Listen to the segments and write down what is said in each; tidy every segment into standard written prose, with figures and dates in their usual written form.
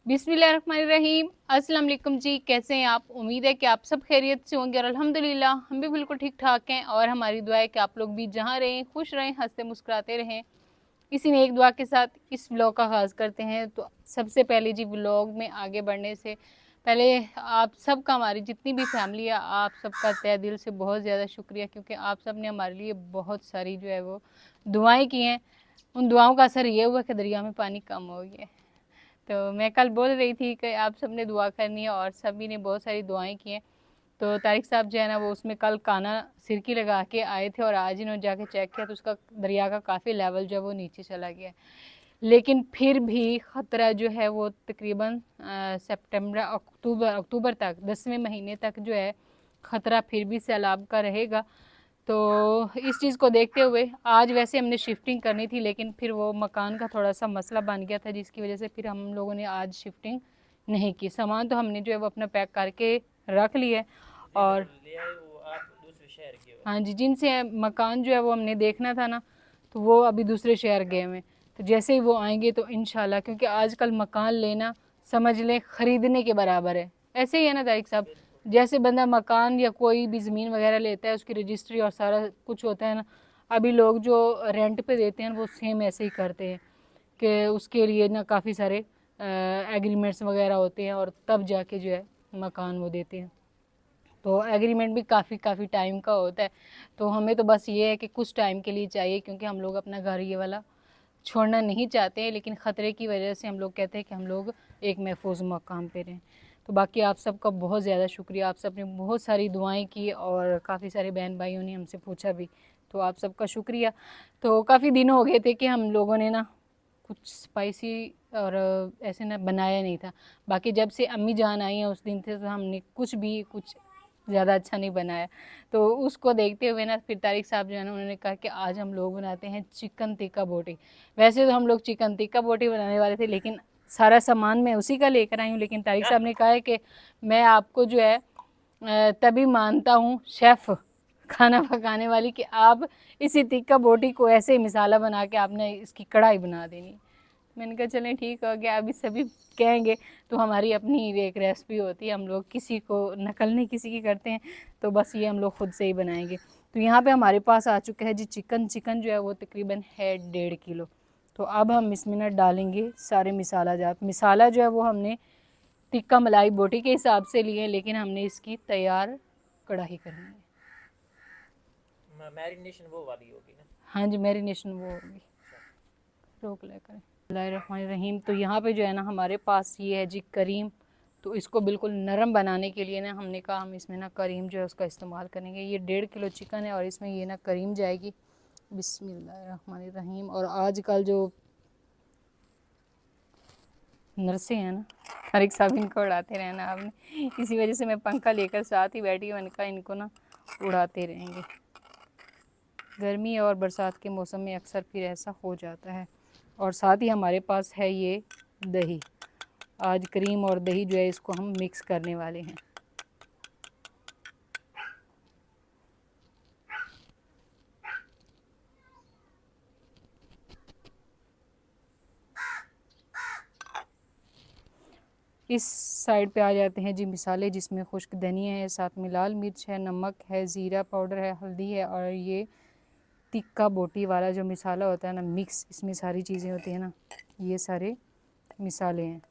बिस्मिल्लाहिर्रहमानिर्रहीम। अस्सलाम वालेकुम जी, कैसे हैं आप? उम्मीद है कि आप सब खैरियत से होंगे और अल्हम्दुलिल्लाह हम भी बिल्कुल ठीक ठाक हैं। और हमारी दुआ है कि आप लोग भी जहाँ रहें खुश रहें, हंसते मुस्कुराते रहें। इसी में एक दुआ के साथ इस व्लॉग का आगाज़ करते हैं। तो सबसे पहले जी, व्लॉग में आगे बढ़ने से पहले आप सबका, हमारी जितनी भी फैमिली है, आप सबका तहे दिल से बहुत ज़्यादा शुक्रिया, क्योंकि आप सब ने हमारे लिए बहुत सारी जो है वो दुआएं की हैं। उन दुआओं का असर ये हुआ कि दरिया में पानी कम हो गया है। तो मैं कल बोल रही थी कि आप सब ने दुआ करनी है और सभी ने बहुत सारी दुआएं की हैं। तो तारिक साहब जो है ना, वो उसमें कल काना सिरकी लगा के आए थे और आज इन्होंने जाके चेक किया तो उसका दरिया का काफ़ी लेवल जो है वो नीचे चला गया है। लेकिन फिर भी ख़तरा जो है वो तकरीबन सितंबर अक्टूबर तक, 10वें महीने तक जो है ख़तरा फिर भी सैलाब का रहेगा। तो इस चीज़ को देखते हुए आज वैसे हमने शिफ्टिंग करनी थी, लेकिन फिर वो मकान का थोड़ा सा मसला बन गया था, जिसकी वजह से फिर हम लोगों ने आज शिफ्टिंग नहीं की। सामान तो हमने जो है वो अपना पैक करके रख लिया है। और वो आप दूसरे शहर के हो। हाँ जी, जिनसे मकान जो है वो हमने देखना था ना, तो वो अभी दूसरे शहर गए हुए हैं। तो जैसे ही वो आएंगे तो इंशाल्लाह, क्योंकि आजकल मकान लेना समझ लें ख़रीदने के बराबर है। ऐसे ही है ना तारिक साहब, बिल्कुल जैसे बंदा मकान या कोई भी ज़मीन वगैरह लेता है, उसकी रजिस्ट्री और सारा कुछ होता है ना, अभी लोग जो रेंट पे देते हैं वो सेम ऐसे ही करते हैं कि उसके लिए ना काफ़ी सारे एग्रीमेंट्स वगैरह होते हैं और तब जाके जो है मकान वो देते हैं। तो एग्रीमेंट भी काफ़ी टाइम का होता है। तो हमें तो बस ये है कि कुछ टाइम के लिए चाहिए, क्योंकि हम लोग अपना घर ये वाला छोड़ना नहीं चाहते हैं, लेकिन ख़तरे की वजह से हम लोग कहते हैं कि हम लोग एक महफूज मकाम पे रहें। तो बाकी आप सबका बहुत ज़्यादा शुक्रिया, आप सब ने बहुत सारी दुआएं की और काफ़ी सारे बहन भाइयों ने हमसे पूछा भी, तो आप सबका शुक्रिया। तो काफ़ी दिन हो गए थे कि हम लोगों ने ना कुछ स्पाइसी और ऐसे ना बनाया नहीं था। बाकी जब से अम्मी जान आई हैं उस दिन से तो हमने कुछ ज़्यादा अच्छा नहीं बनाया। तो उसको देखते हुए ना फिर तारिक साहब जो है ना, उन्होंने कहा कि आज हम लोग बनाते हैं चिकन टिक्का बोटी। वैसे तो हम लोग चिकन टिक्का बोटी बनाने वाले थे, लेकिन सारा सामान मैं उसी का लेकर आई हूँ। लेकिन तारिक साहब ने कहा है कि मैं आपको जो है तभी मानता हूँ शेफ़, खाना पकाने वाली, कि आप इसी टिक्का बोटी को ऐसे ही मिसाला बना के आपने इसकी कढ़ाई बना देनी। मैंने कहा चलें ठीक हो गया, अभी सभी कहेंगे तो हमारी अपनी एक रेसिपी होती है, हम लोग किसी को नकल नहीं किसी की करते हैं। तो बस ये हम लोग खुद से ही बनाएंगे। तो यहाँ पे हमारे पास आ चुका है जी चिकन जो है वो तकरीबन है 1.5 किलो। तो अब हम इसमें ना डालेंगे सारे मसाला जात। मसाला जो है वो हमने टिक्का मलाई बोटी के हिसाब से लिए, लेकिन हमने इसकी तैयार कढ़ाई करनी है। मैरिनेशन वो वाली होगी ना। हाँ जी, मैरिनेशन वो होगी। रोक लेकर रहीम। तो यहाँ पे जो है ना हमारे पास ये है जी करीम। तो इसको बिल्कुल नरम बनाने के लिए ना हमने कहा हम इसमें ना करीम जो है उसका इस्तेमाल करेंगे। ये 1.5 किलो चिकन है और इसमें ये ना करीम जाएगी। बिस्मिल्लाहिर्रहमानिर्रहीम। और आजकल जो नर्सें हैं ना, हर एक साहब इनको उड़ाते रहना आपने, इसी वजह से मैं पंखा लेकर साथ ही बैठी हूँ। मैंने कहा इनको ना उड़ाते रहेंगे। गर्मी और बरसात के मौसम में अक्सर फिर ऐसा हो जाता है। और साथ ही हमारे पास है ये दही। आज क्रीम और दही जो है इसको हम मिक्स करने वाले हैं। इस साइड पे आ जाते हैं जी मसाले, जिसमें खुश्क धनिया है, साथ में लाल मिर्च है, नमक है, ज़ीरा पाउडर है, हल्दी है और ये टिक्का बोटी वाला जो मसाला होता है ना मिक्स, इसमें सारी चीज़ें होती हैं ना, ये सारे मसाले हैं।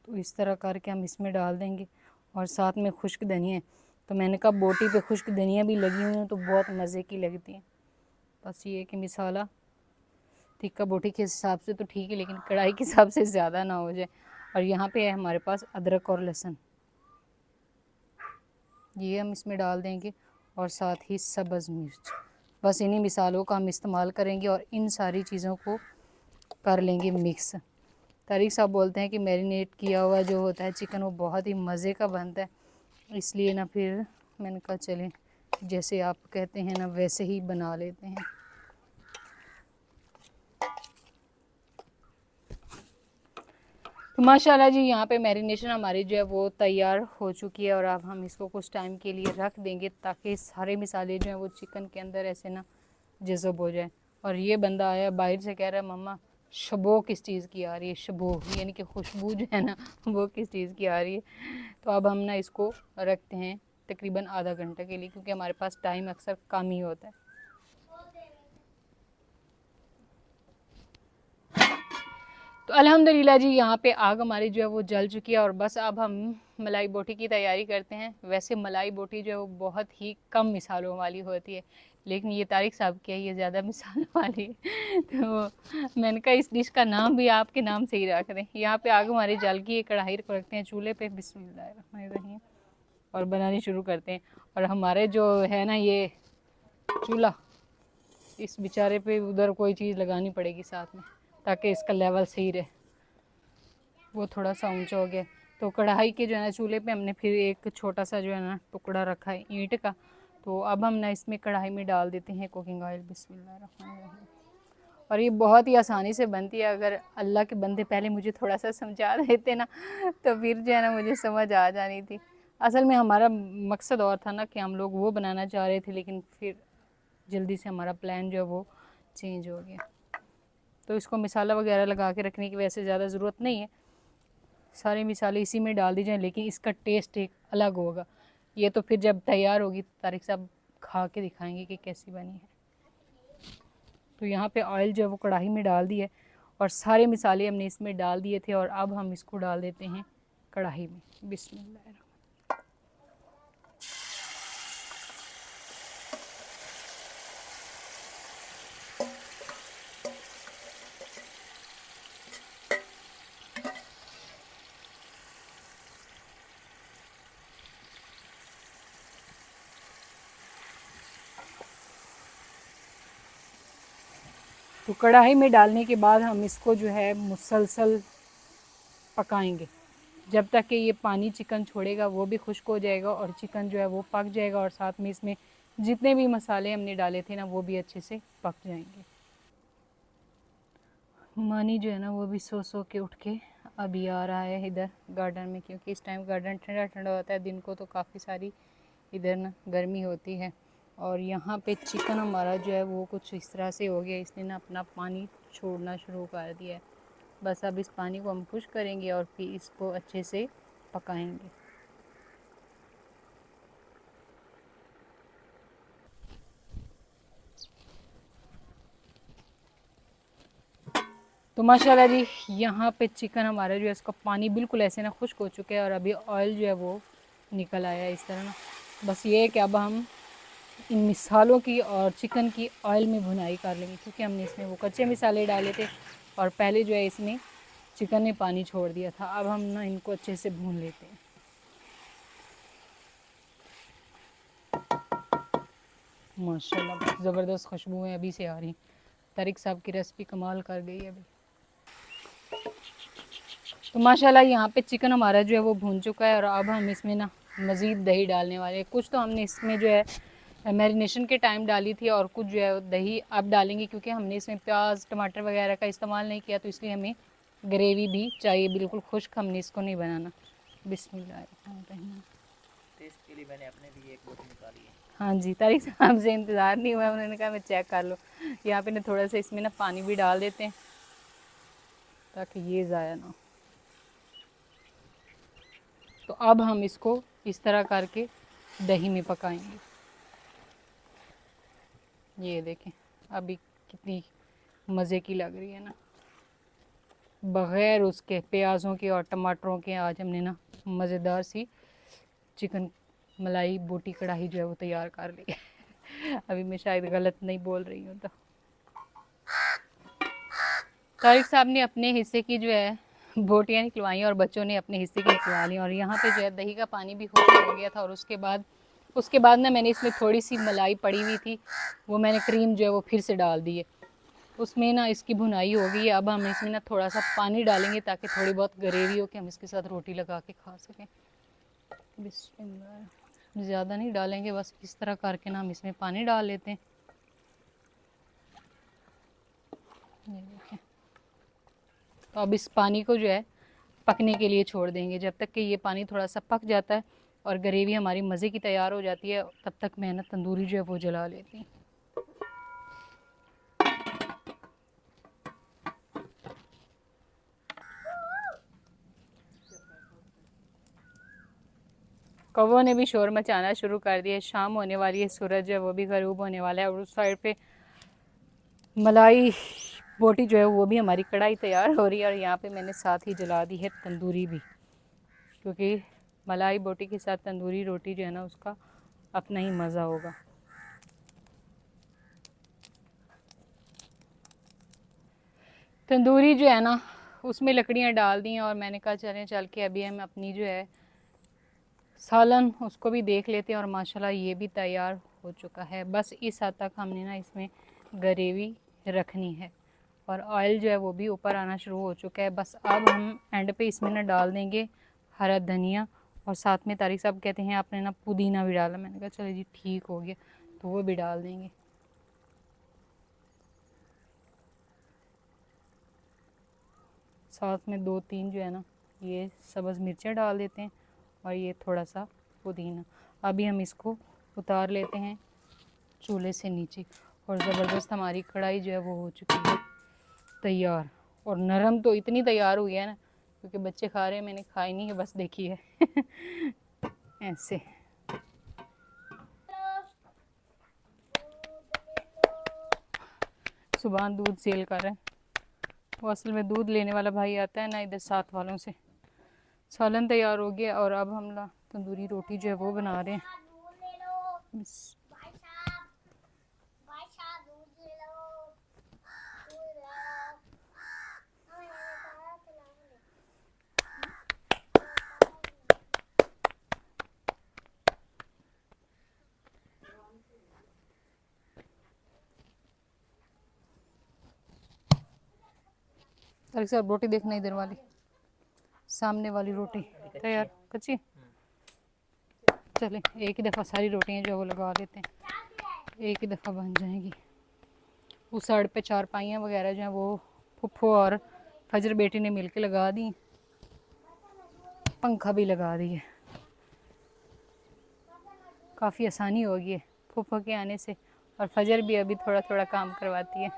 तो इस तरह करके हम इसमें डाल देंगे और साथ में खुश्क धनिया है। तो मैंने कहा बोटी पे खुश्क धनिया भी लगी हुई है तो बहुत मज़े की लगती है। बस ये कि मसाला टिक्का बोटी के हिसाब से तो ठीक है, लेकिन कढ़ाई के हिसाब से ज़्यादा ना हो जाए। और यहाँ पे है हमारे पास अदरक और लहसुन, ये हम इसमें डाल देंगे और साथ ही सब्ज़ मिर्च। बस इन्हीं मिसालों का हम इस्तेमाल करेंगे और इन सारी चीज़ों को कर लेंगे मिक्स। तारिक साहब बोलते हैं कि मैरिनेट किया हुआ जो होता है चिकन वो बहुत ही मज़े का बनता है, इसलिए ना फिर मैंने कहा चलें जैसे आप कहते हैं ना वैसे ही बना लेते हैं। तो माशाल्लाह जी यहाँ पे मैरिनेशन हमारी जो है वो तैयार हो चुकी है और अब हम इसको कुछ टाइम के लिए रख देंगे ताकि सारे मसाले जो हैं वो चिकन के अंदर ऐसे ना जज़ब हो जाए। और ये बंदा आया बाहर से कह रहा है मम्मा शबो किस चीज़ की आ रही है, शबो यानी कि खुशबू जो है ना वो किस चीज़ की आ रही है। तो अब हम ना इसको रखते हैं तकरीबन आधा घंटा के लिए, क्योंकि हमारे पास टाइम अक्सर कम ही होता है। तो अल्हम्दुलिल्लाह जी यहाँ पे आग हमारी जो है वो जल चुकी है और बस अब हम मलाई बोटी की तैयारी करते हैं। वैसे मलाई बोटी जो है वो बहुत ही कम मिसालों वाली होती है, लेकिन ये तारिक साहब की है, ये ज़्यादा मिसालों वाली है। तो मैंने कहा इस डिश का नाम भी आपके नाम से ही रख दें। यहाँ पे आग हमारी जल की है, कढ़ाई को रखते हैं चूल्हे पे, बिस्मिल्लाहिर्रहमानिर्रहीम, और बनानी शुरू करते हैं। और हमारे जो है ना ये चूल्हा, इस बेचारे पे उधर कोई चीज़ लगानी पड़ेगी साथ में, ताकि इसका लेवल सही रहे। वो थोड़ा सा ऊंचा हो गया। तो कढ़ाई के जो है ना चूल्हे पे हमने फिर एक छोटा सा जो है ना टुकड़ा रखा है ईंट का। तो अब हम ना इसमें कढ़ाई में डाल देते हैं कुकिंग ऑयल, बिस्मिल्लाहिर्रहमानिर्रहीम। और ये बहुत ही आसानी से बनती है। अगर अल्लाह के बंदे पहले मुझे थोड़ा सा समझा देते ना तो फिर जो है ना मुझे समझ आ जानी थी। असल में हमारा मकसद और था ना कि हम लोग वो बनाना चाह रहे थे, लेकिन फिर जल्दी से हमारा प्लान जो है वो चेंज हो गया। तो इसको मिसाला वगैरह लगा के रखने की वैसे ज़्यादा ज़रूरत नहीं है, सारे मिसाले इसी में डाल दी जाएँ, लेकिन इसका टेस्ट एक अलग होगा। ये तो फिर जब तैयार होगी तारिक साहब खा के दिखाएंगे कि कैसी बनी है। तो यहाँ पे ऑयल जो है वो कढ़ाई में डाल दिया और सारे मिसाले हमने इसमें डाल दिए थे। और अब हम इसको डाल देते हैं कढ़ाई में, बिस्मिल्लाह। तो कढ़ाई में डालने के बाद हम इसको जो है मुसलसल पकाएंगे जब तक कि ये पानी चिकन छोड़ेगा, वो भी खुश्क हो जाएगा और चिकन जो है वो पक जाएगा, और साथ में इसमें जितने भी मसाले हमने डाले थे ना वो भी अच्छे से पक जाएंगे। मानी जो है ना वो भी सो के उठ के अभी आ रहा है इधर गार्डन में, क्योंकि इस टाइम गार्डन ठंडा ठंडा होता है। दिन को तो काफ़ी सारी इधर ना गर्मी होती है। और यहाँ पे चिकन हमारा जो है वो कुछ इस तरह से हो गया, इसने ना अपना पानी छोड़ना शुरू कर दिया है। बस अब इस पानी को हम खुश करेंगे और फिर इसको अच्छे से पकाएंगे। तो माशाल्लाह जी यहाँ पे चिकन हमारा जो है इसका पानी बिल्कुल ऐसे ना खुश्क हो चुका है और अभी ऑयल जो है वो निकल आया है इस तरह ना। बस ये है कि अब हम इन मिसालों की और चिकन की ऑयल में भुनाई कर लेंगे, क्योंकि हमने इसमें वो कच्चे मिसाले डाले थे और पहले जो है इसमें चिकन ने पानी छोड़ दिया था। अब हम ना इनको अच्छे से भून लेते हैं। माशाल्लाह ज़बरदस्त खुशबुएं अभी से आ रही। तारिक साहब की रेसिपी कमाल कर गई है अभी। तो माशाल्लाह यहाँ पे चिकन हमारा जो है वो भून चुका है और अब हम इसमें ना मज़ीद दही डालने वाले हैं। कुछ तो हमने इसमें जो है मैरिनेशन के टाइम डाली थी और कुछ जो है दही अब डालेंगे, क्योंकि हमने इसमें प्याज टमाटर वगैरह का इस्तेमाल नहीं किया, तो इसलिए हमें ग्रेवी भी चाहिए बिल्कुल खुश्क, हमने इसको नहीं बनाना। बिस्मिल्लाहिर्रहमानिर्रहीम। टेस्ट के लिए मैंने अपने लिए एक बोटी निकाली है। हाँ जी, तारिक साहब से इंतज़ार नहीं हुआ, उन्होंने कहा मैं चेक कर लो। यहाँ पे ना थोड़ा सा इसमें ना पानी भी डाल देते हैं ताकि ये ज़ाया ना हो। तो अब हम इसको इस तरह करके दही में पकाएंगे। ये देखें अभी कितनी मज़े की लग रही है ना, बग़ैर उसके प्याज़ों के और टमाटरों के आज हमने ना मज़ेदार सी चिकन मलाई बोटी कढ़ाई जो है वो तैयार कर ली है। अभी मैं शायद गलत नहीं बोल रही हूँ। तो तारिक साहब ने अपने हिस्से की जो है बोटियाँ निकलवाई और बच्चों ने अपने हिस्से की निकलवा ली। और यहाँ पे जो है दही का पानी भी खुश्क हो गया था और उसके बाद ना मैंने इसमें थोड़ी सी मलाई पड़ी हुई थी, वो मैंने क्रीम जो है वो फिर से डाल दी है। उसमें ना इसकी भुनाई हो गई है। अब हम इसमें ना थोड़ा सा पानी डालेंगे ताकि थोड़ी बहुत ग्रेवी हो कि हम इसके साथ रोटी लगा के खा सकें। बिस्मिल्लाह, ज़्यादा नहीं डालेंगे, बस इस तरह करके ना हम इसमें पानी डाल लेते हैं। ये देखें। तो अब इस पानी को जो है पकने के लिए छोड़ देंगे। जब तक कि ये पानी थोड़ा सा पक जाता है और ग्रेवी हमारी मज़े की तैयार हो जाती है, तब तक मैं ना तंदूरी जो है वो जला लेती हूँ। कौवों ने भी शोर मचाना शुरू कर दिया। शाम होने वाली है, सूरज है वो भी गरूब होने वाला है। और उस साइड पे मलाई बोटी जो है वो भी हमारी कढ़ाई तैयार हो रही है। और यहाँ पे मैंने साथ ही जला दी है तंदूरी भी, क्योंकि मलाई बोटी के साथ तंदूरी रोटी जो है ना उसका अपना ही मज़ा होगा। तंदूरी जो है ना उसमें लकड़ियाँ डाल दी हैं और मैंने कहा चल के अभी हम अपनी जो है सालन उसको भी देख लेते हैं। और माशाल्लाह ये भी तैयार हो चुका है। बस इस हद तक हमने ना इसमें ग्रेवी रखनी है और ऑयल जो है वो भी ऊपर आना शुरू हो चुका है। बस अब हम एंड पे इसमें ना डाल देंगे हरा धनिया और साथ में तारिक साहब कहते हैं आपने ना पुदीना भी डाला। मैंने कहा चलो जी ठीक हो गया, तो वो भी डाल देंगे। साथ में 2-3 जो है ना ये सब्ज़ मिर्चें डाल देते हैं और ये थोड़ा सा पुदीना। अभी हम इसको उतार लेते हैं चूल्हे से नीचे और ज़बरदस्त हमारी कढ़ाई जो है वो हो चुकी है तैयार। और नरम तो इतनी तैयार हुई है ना क्योंकि बच्चे खा रहे हैं, मैंने खाई नहीं है, बस देखी है ऐसे। सुबह दूध सेल कर रहे हैं, वो असल में दूध लेने वाला भाई आता है ना इधर साथ वालों से। सालन तैयार हो गया और अब हम तंदूरी रोटी जो है वो बना रहे हैं। तारिक साहब रोटी देखना इधर वाली, सामने वाली रोटी तैयार कच्ची। चले एक ही दफ़ा सारी रोटियां जो वो लगा लेते हैं, एक ही दफ़ा बन जाएंगी। उस साइड पे चारपाइयाँ वगैरह जो हैं वो फुफ्फो और फजर बेटी ने मिलके लगा दी, पंखा भी लगा दिए। काफ़ी आसानी हो गई है फुफ्फो के आने से। और फजर भी अभी थोड़ा थोड़ा काम करवाती है।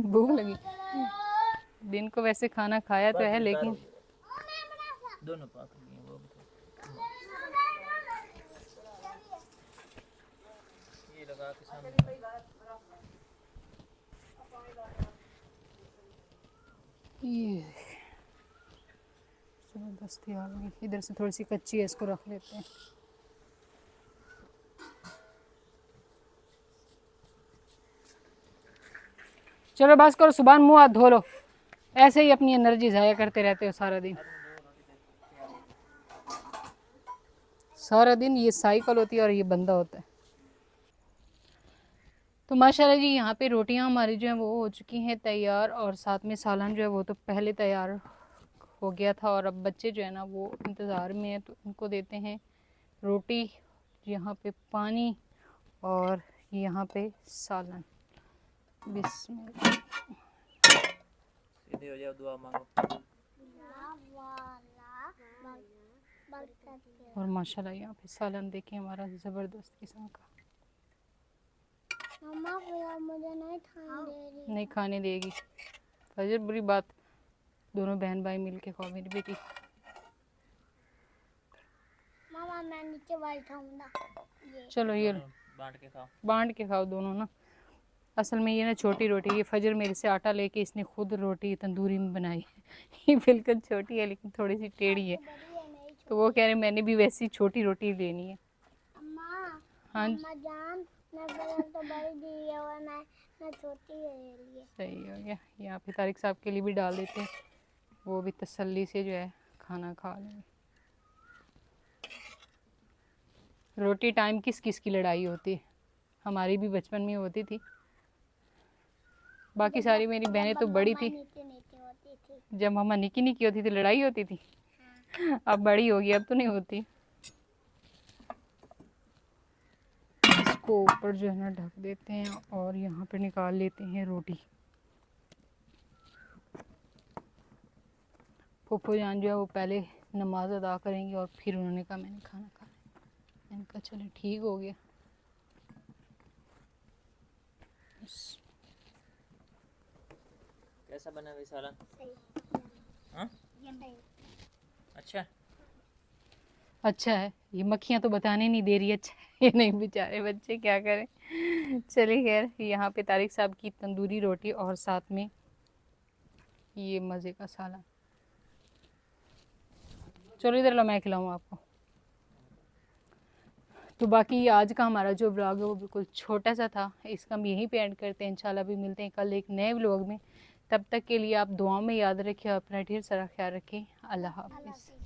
भूख लगी, दिन को वैसे खाना खाया तो है लेकिन दोनों पाक गए वो ये लगा के सामने ये ज़बरदस्ती आ गई। इधर से थोड़ी सी कच्ची है, इसको रख लेते हैं। चलो बस करो, सुबह मुँह हाथ धो लो, ऐसे ही अपनी एनर्जी ज़ाया करते रहते हो सारा दिन। सारा दिन ये साइकिल होती है और ये बंदा होता है। तो माशाल्लाह जी यहाँ पे रोटियाँ हमारी जो है वो हो चुकी हैं तैयार और साथ में सालन जो है वो तो पहले तैयार हो गया था। और अब बच्चे जो है ना वो इंतज़ार में है, तो उनको देते हैं रोटी, यहाँ पे पानी और यहाँ पे सालन। बिस्मिल्लाह। सीधे हो जाओ, दुआ मांगो। और माशाल्लाह यहाँ पे सालन देखें हमारा ज़बरदस्त किस्म का। मम्मा मुझे नहीं खाने देगी फजर, बुरी बात। दोनों बहन भाई मिल के खाओ मेरी बेटी। मामा मैं नीचे बैठा हूँ ना, चलो ये बांट के खाओ दोनों ना। असल में ये ना छोटी रोटी, ये फजर मेरे से आटा लेके इसने खुद रोटी तंदूरी में बनाई ये बिल्कुल छोटी है लेकिन थोड़ी सी टेढ़ी है, तो वो कह रहे मैंने भी वैसी छोटी रोटी लेनी है। हाँ जान तो बड़ी दी है और मैं छोटी ले लिए। सही हो गया। यहाँ पे तारिक साहब के लिए भी डाल देते हैं, वो भी तसल्ली से जो है खाना खा लेंगे। रोटी टाइम किस किस की लड़ाई होती है, हमारी भी बचपन में होती थी। बाकी सारी मेरी बहनें तो बड़ी थी, जब मम्मा निकी निकी होती थी लड़ाई होती थी। अब बड़ी होगी अब तो नहीं होती। इसको ऊपर जो है ना ढक देते हैं और यहाँ पे निकाल लेते हैं रोटी। फूफो जान जो है वो पहले नमाज अदा करेंगे और फिर उन्होंने कहा मैंने खाना खाना। मैंने कहा चलो ठीक हो गया। कैसा बना सालन? हाँ अच्छा अच्छा है, ये मक्खियाँ तो बताने नहीं दे रही। अच्छा है, ये नहीं, बेचारे बच्चे क्या करें। चलिए खैर, यहाँ पे तारिक साहब की तंदूरी रोटी और साथ में ये मज़े का सालन। चलो इधर लो, मैं खिलाऊँ आपको। तो बाकी आज का हमारा जो व्लॉग है वो बिल्कुल छोटा सा था, इसका हम यहीं पे एंड करते हैं। इंशाल्लाह भी मिलते हैं कल एक नए व्लॉग में। तब तक के लिए आप दुआओं में याद रखिए, अपना ढेर सारा ख्याल रखें। अल्लाह हाफिज़।